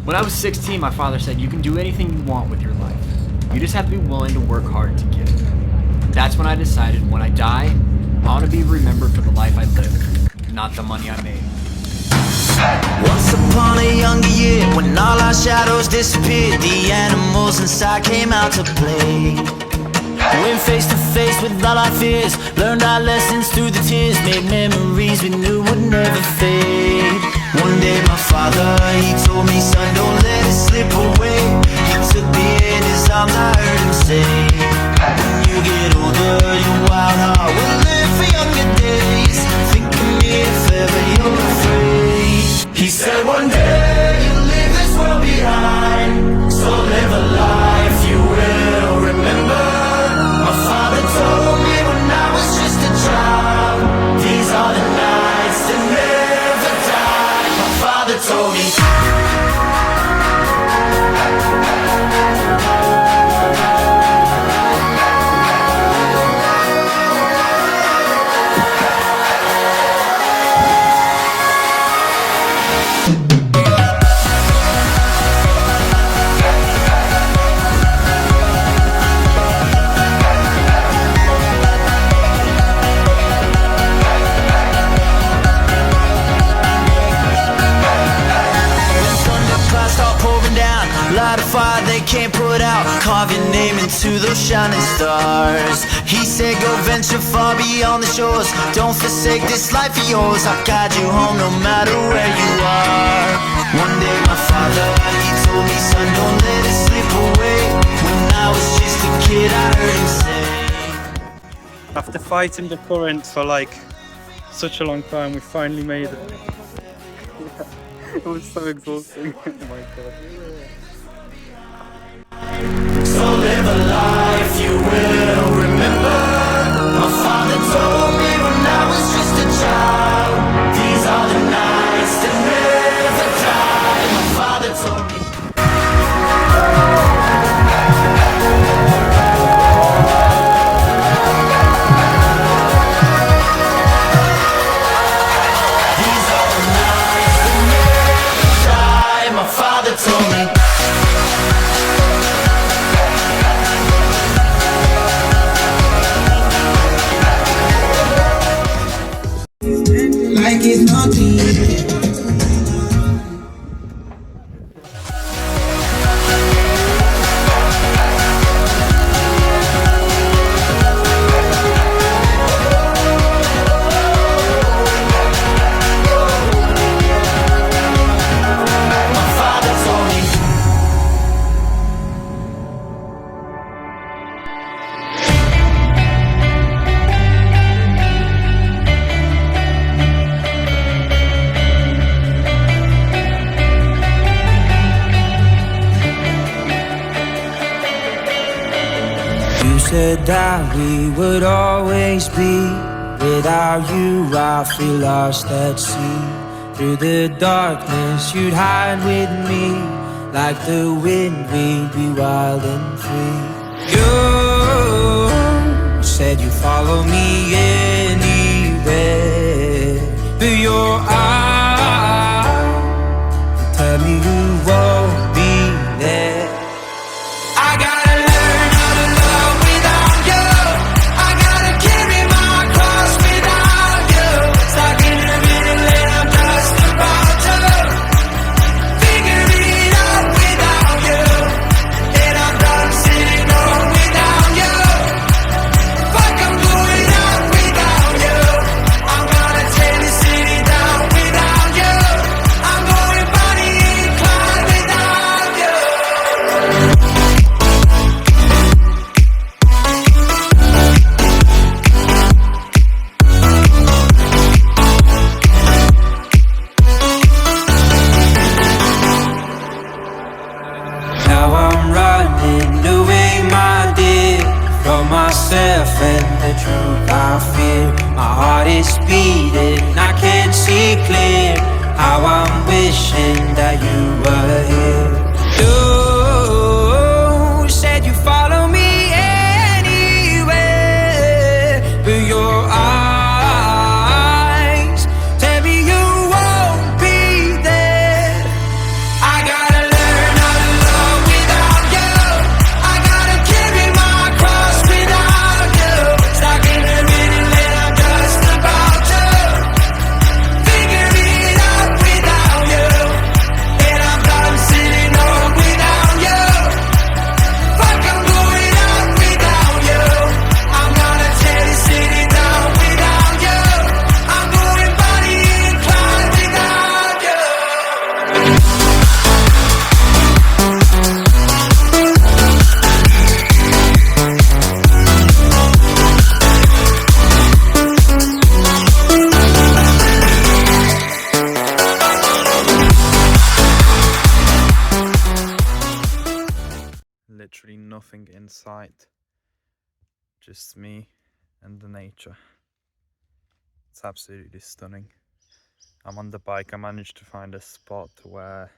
When I was 16, my father said, you can do anything you want with your life. You just have to be willing to work hard to get it. That's when I decided when I die, I want to be remembered for the life I lived, not the money I made. Once upon a younger year, when all our shadows disappeared, the animals inside came out to play. Went face to face with all our fears, learned our lessons through the tears, made memories we knew would never fade. One day my father, he told me, son, don't let it slip away. He took me in his arms, I heard him say, when you get older, your wild heart will live for younger days. Think of me if ever you're afraid. He said one day you'll leave this world behind, so live a life you will remember. My father told me when I was just a child, these are the nights that never die. My father told me. Light a fire they can't put out, carve your name into those shining stars. He said go venture far beyond the shores, don't forsake this life of yours. I'll guide you home no matter where you are. One day my father, he told me, son, don't let it slip away. When I was just a kid I heard him say, after fighting the current for like such a long time, we finally made it. It was so exhausting. Oh my god. so live a life you will remember. My father told me when I was just a child, these are the nights that never die. My father told me. These are the nights that never die. My father told me. Like it's nothing. You said that we would always be. Without you I feel lost at sea. Through the darkness you'd hide with me. Like the wind we'd be wild and free. You said you'd follow me anywhere. But your eyes tell me you won't be there. I gotta learn how to love without you. I gotta carry my cross without you. Stuck in the middle and I'm just about to figure it out without you. And I'm done sitting home without you. Fuck, I'm going out without you. I'm gonna tear the city down without you. I'm going Bonnie and Clyde without you. Now I'm running away, my dear, from myself and the truth I fear. My heart is beating, I can't see clear. How I'm wishing that you were here. You said you follow me anywhere, but your eyes tell me you won't be there. I gotta learn literally nothing in sight. Just me and the nature. It's absolutely stunning. I'm on the bike. I managed to find a spot where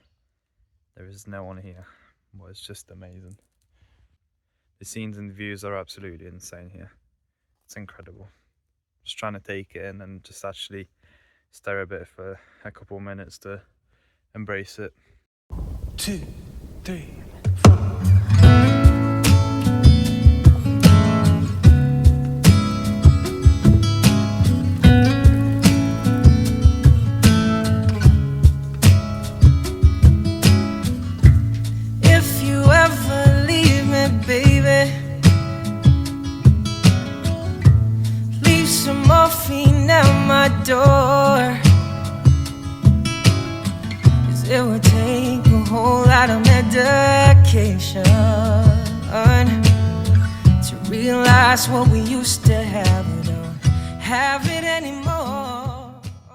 there is no one here. Well, it's just amazing. The scenes and views are absolutely insane here. It's incredible. Just trying to take it in and just actually stare a bit for a couple of minutes to embrace it. 2, 3. If you ever leave me, baby, leave some morphine at my door. 'Cause it would take a whole lot of medication to realize what we used to have. We don't have it anymore.